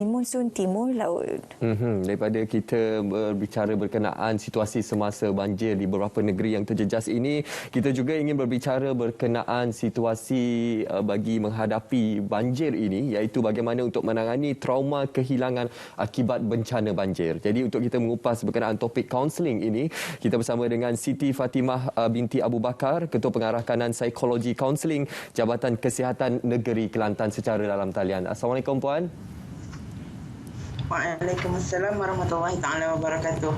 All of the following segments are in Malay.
Monsun Timur Laut. Daripada kita berbicara berkenaan situasi semasa banjir di beberapa negeri yang terjejas ini, kita juga ingin berbicara berkenaan situasi bagi menghadapi banjir ini, iaitu bagaimana untuk menangani trauma kehilangan akibat bencana banjir. Jadi untuk kita mengupas berkenaan topik kaunseling ini, kita bersama dengan Siti Fatimah binti Abu Bakar, Ketua Pengarah Kanan Psikologi Kaunseling Jabatan Kesihatan Negeri Kelantan secara dalam talian. Assalamualaikum Puan. Waalaikumsalam warahmatullahi taala wabarakatuh.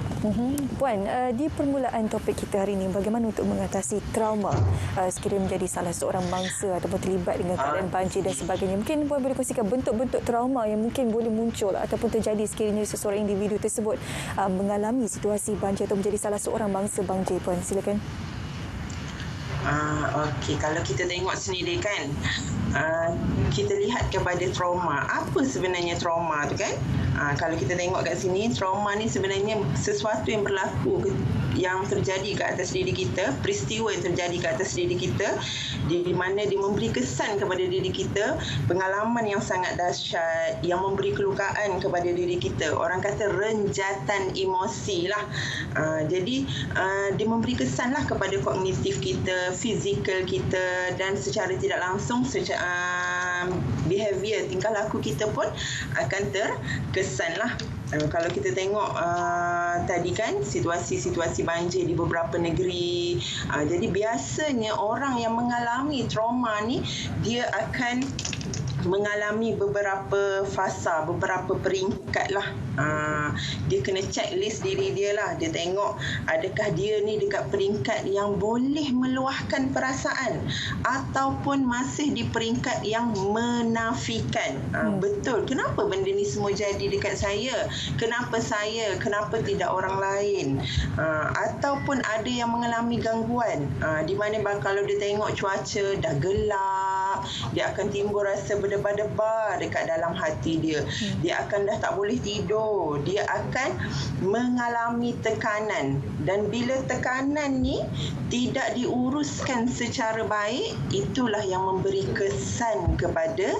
Puan, di permulaan topik kita hari ini, bagaimana untuk mengatasi trauma sekiranya menjadi salah seorang bangsa ataupun terlibat dengan keadaan banjir dan sebagainya. Mungkin Puan boleh kongsikan bentuk-bentuk trauma yang mungkin boleh muncul ataupun terjadi sekiranya seseorang individu tersebut mengalami situasi banjir atau menjadi salah seorang bangsa banjir. Puan, silakan. Okey, kalau kita tengok sendiri kan, kita lihat kepada trauma. Apa sebenarnya trauma tu kan? Kalau kita tengok kat sini, trauma ni sebenarnya sesuatu yang berlaku, yang terjadi ke atas diri kita, peristiwa yang terjadi ke atas diri kita, di mana dia memberi kesan kepada diri kita, pengalaman yang sangat dahsyat, yang memberi kelukaan kepada diri kita. Orang kata renjatan emosi lah. Jadi dia memberi kesan lah kepada kognitif kita, fizikal kita, dan secara tidak langsung behavior, tingkah laku kita pun akan terkesan lah. Kalau kita tengok tadi kan situasi-situasi banjir di beberapa negeri, jadi biasanya orang yang mengalami trauma ni dia akan mengalami beberapa fasa, beberapa peringkat lah. Dia kena checklist diri dia lah. Dia tengok adakah dia ni dekat peringkat yang boleh meluahkan perasaan ataupun masih di peringkat yang menafikan. Betul, kenapa benda ni semua jadi dekat saya? Kenapa saya? Kenapa tidak orang lain? Ataupun ada yang mengalami gangguan, di mana kalau dia tengok cuaca dah gelap, dia akan timbul rasa berdebar-debar dekat dalam hati dia. Dia akan dah tak boleh tidur. Dia akan mengalami tekanan. Dan bila tekanan ni tidak diuruskan secara baik, itulah yang memberi kesan kepada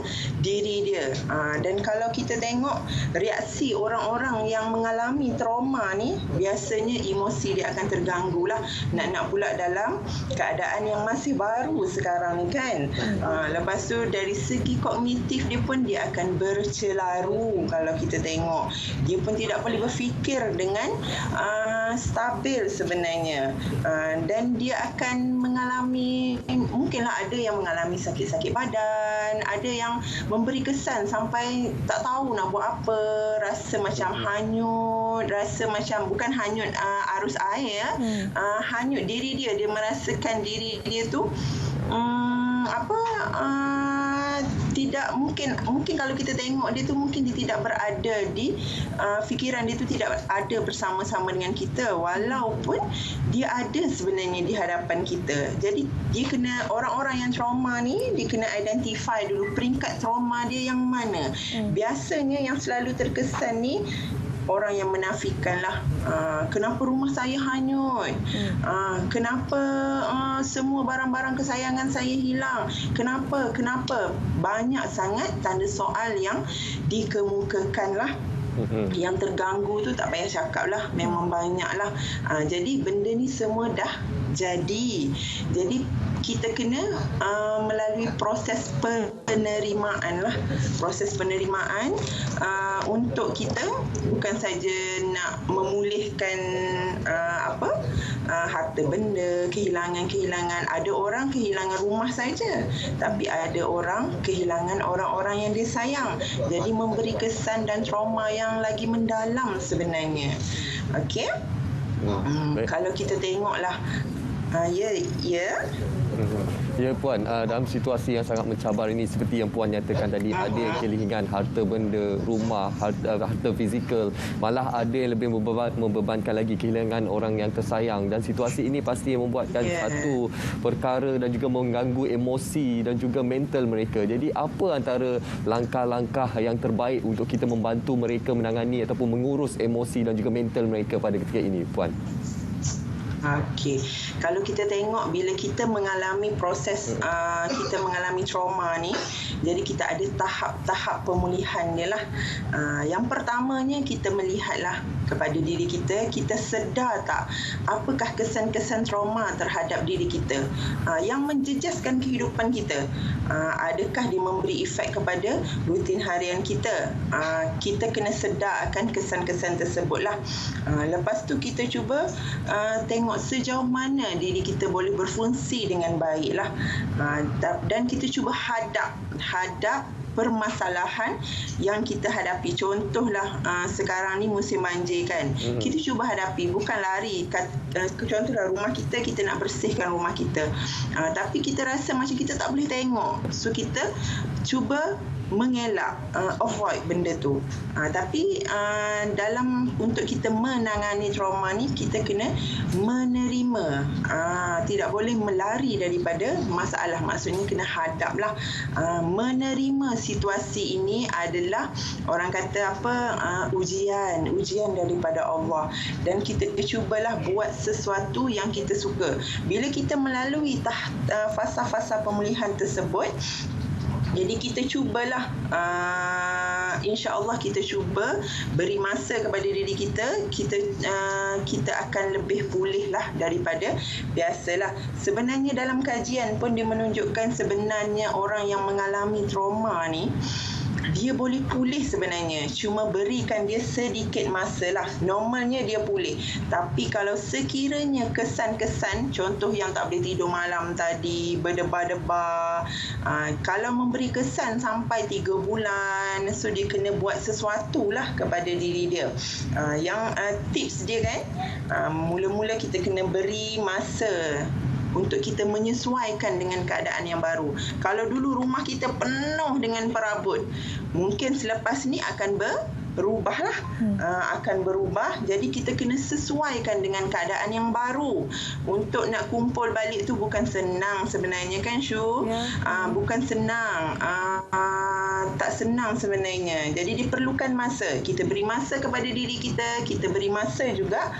diri dia. Dan kalau kita tengok reaksi orang-orang yang mengalami trauma ni, biasanya emosi dia akan terganggu lah. Nak pula dalam keadaan yang masih baru sekarang ni kan. Lepas tu dari segi kognitif dia pun dia akan bercelaru. Kalau kita tengok, dia pun tidak boleh berfikir dengan stabil sebenarnya. Dan dia akan mengalami, mungkinlah ada yang mengalami sakit-sakit badan, ada yang memberi kesan sampai tak tahu nak buat apa, rasa macam hanyut, rasa macam bukan hanyut arus air, hanyut diri dia. Dia merasakan diri dia tu tidak mungkin kalau kita tengok dia tu, mungkin dia tidak berada di fikiran dia tu, tidak ada bersama-sama dengan kita, walaupun dia ada sebenarnya di hadapan kita. Jadi dia kena, orang-orang yang trauma ni, dia kena identify dulu peringkat trauma dia yang mana. Biasanya yang selalu terkesan ni orang yang menafikan lah. Kenapa rumah saya hanyut? Kenapa semua barang-barang kesayangan saya hilang? Kenapa? Banyak sangat tanda soal yang dikemukakan lah. Yang terganggu tu tak payah cakap lah, memang banyak lah. Jadi benda ni semua dah jadi. Jadi kita kena melalui proses penerimaan lah. Proses penerimaan untuk kita bukan saja nak memulihkan harta benda, kehilangan-kehilangan. Ada orang kehilangan rumah saja, tapi ada orang kehilangan orang-orang yang dia sayang. Jadi memberi kesan dan trauma yang lagi mendalam sebenarnya. Okey? Kalau kita tengoklah, Ya Puan, dalam situasi yang sangat mencabar ini, seperti yang Puan nyatakan tadi, ada yang kehilangan harta benda, rumah, harta fizikal, malah ada yang lebih membebankan lagi, kehilangan orang yang tersayang. Dan situasi ini pasti membuatkan satu perkara dan juga mengganggu emosi dan juga mental mereka. Jadi apa antara langkah-langkah yang terbaik untuk kita membantu mereka menangani ataupun mengurus emosi dan juga mental mereka pada ketika ini, Puan? Okey. Kalau kita tengok bila kita mengalami proses kita mengalami trauma ni, jadi kita ada tahap-tahap pemulihan dia lah. Yang pertamanya kita melihatlah kepada diri kita, kita sedar tak apakah kesan-kesan trauma terhadap diri kita yang menjejaskan kehidupan kita. Adakah dia memberi efek kepada rutin harian kita? Kita kena sedar akan kesan-kesan tersebut lah. Lepas tu kita cuba tengok sejauh mana diri kita boleh berfungsi dengan baik lah. Dan kita cuba hadap permasalahan yang kita hadapi. Contohlah sekarang ni musim banjir kan. Kita cuba hadapi, bukan lari. Contohlah rumah kita nak bersihkan rumah kita. Tapi kita rasa macam kita tak boleh tengok. So kita cuba mengelak, avoid benda tu. Tapi dalam untuk kita menangani trauma ni, kita kena menerima. Tidak boleh melari daripada masalah. Maksudnya kena hadaplah. Menerima situasi ini adalah orang kata apa, ujian daripada Allah, dan kita cubalah buat sesuatu yang kita suka. Bila kita melalui fasa-fasa pemulihan tersebut, jadi kita cubalah, insya-Allah kita cuba beri masa kepada diri kita. Kita akan lebih pulih lah daripada biasalah. Sebenarnya dalam kajian pun dia menunjukkan sebenarnya orang yang mengalami trauma ni, dia boleh pulih sebenarnya. Cuma berikan dia sedikit masa lah. Normalnya dia pulih. Tapi kalau sekiranya kesan-kesan, contoh yang tak boleh tidur malam tadi, berdebar-debar, kalau memberi kesan sampai 3 bulan, so dia kena buat sesuatu lah kepada diri dia. Tips dia kan, mula-mula kita kena beri masa untuk kita menyesuaikan dengan keadaan yang baru. Kalau dulu rumah kita penuh dengan perabot, mungkin selepas ni akan berubah lah. Akan berubah. Jadi kita kena sesuaikan dengan keadaan yang baru. Untuk nak kumpul balik tu bukan senang sebenarnya kan, Syu? Bukan senang. Tak senang sebenarnya. Jadi diperlukan masa. Kita beri masa kepada diri kita. Kita beri masa juga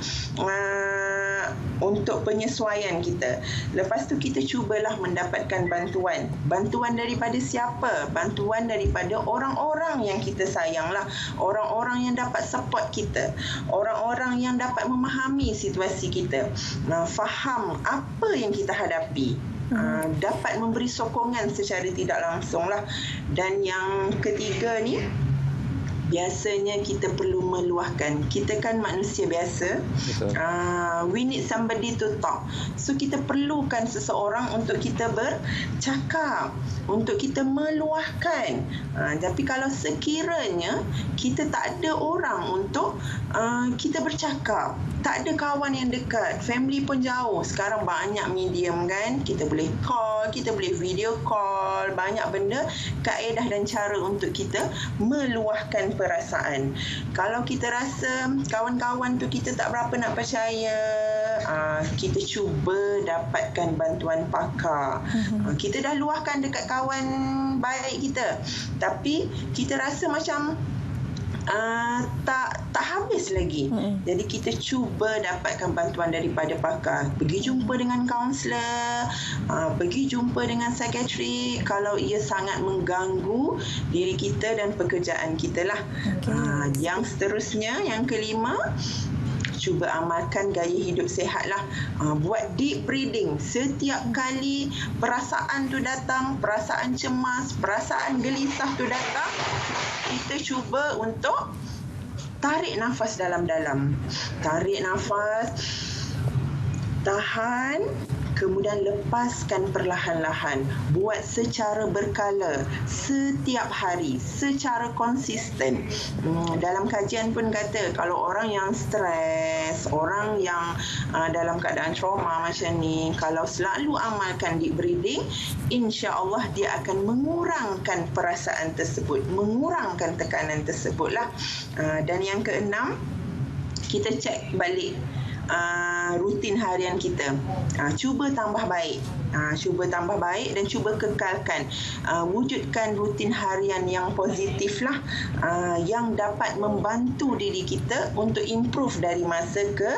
untuk penyesuaian kita. Lepas tu kita cubalah mendapatkan bantuan. Bantuan daripada siapa? Bantuan daripada orang-orang yang kita sayang lah. Orang-orang yang dapat support kita. Orang-orang yang dapat memahami situasi kita. Faham apa yang kita hadapi. Dapat memberi sokongan secara tidak langsung lah. Dan yang ketiga ni, biasanya kita perlu meluahkan. Kita kan manusia biasa. We need somebody to talk. So kita perlukan seseorang untuk kita bercakap, untuk kita meluahkan. Tapi kalau sekiranya kita tak ada orang untuk kita bercakap, tak ada kawan yang dekat, family pun jauh. Sekarang banyak medium kan. Kita boleh call, kita boleh video call, banyak benda, kaedah dan cara untuk kita meluahkan perasaan. Kalau kita rasa kawan-kawan tu kita tak berapa nak percaya, kita cuba dapatkan bantuan pakar. Kita dah luahkan dekat kawan baik kita, tapi kita rasa macam tak habis lagi. Jadi kita cuba dapatkan bantuan daripada pakar. Pergi jumpa dengan kaunselor, pergi jumpa dengan psikiatrik kalau ia sangat mengganggu diri kita dan pekerjaan kita lah. Yang seterusnya, yang kelima, cuba amalkan gaya hidup sihat lah. Buat deep breathing. Setiap kali perasaan tu datang, perasaan cemas, perasaan gelisah tu datang, kita cuba untuk tarik nafas dalam-dalam. Tarik nafas, tahan, kemudian lepaskan perlahan-lahan. Buat secara berkala, setiap hari, secara konsisten. Dalam kajian pun kata, kalau orang yang stres, orang yang dalam keadaan trauma macam ni, kalau selalu amalkan deep breathing, insya-Allah dia akan mengurangkan perasaan tersebut, mengurangkan tekanan tersebut lah. Dan yang keenam, kita cek balik rutin harian kita. Cuba tambah baik. Cuba tambah baik dan cuba kekalkan. Wujudkan rutin harian yang positif lah, yang dapat membantu diri kita untuk improve dari masa ke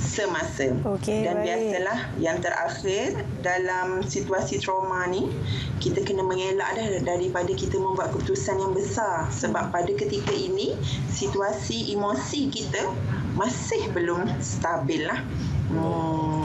semasa. Dan biasalah yang terakhir dalam situasi trauma ni, kita kena mengelak daripada kita membuat keputusan yang besar, sebab pada ketika ini situasi emosi kita masih belum stabil lah.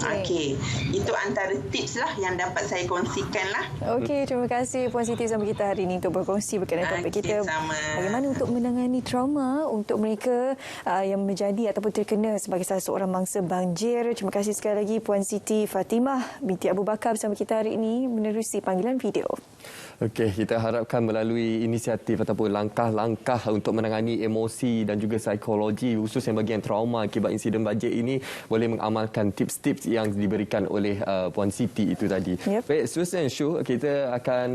Okey. Itu antara tips lah yang dapat saya kongsikan lah. Okey, terima kasih Puan Siti sama kita hari ini untuk berkongsi berkenaan topik kita. Sama. Bagaimana untuk menangani trauma untuk mereka yang menjadi ataupun terkena sebagai salah seorang mangsa banjir. Terima kasih sekali lagi Puan Siti Fatimah binti Abu Bakar bersama kita hari ini menerusi panggilan video. Okey, kita harapkan melalui inisiatif ataupun langkah-langkah untuk menangani emosi dan juga psikologi khususnya bagi yang trauma akibat insiden banjir ini boleh mengamalkan tips-tips yang diberikan oleh Puan Siti itu tadi. Yep. Baik, seterusnya Syu, kita akan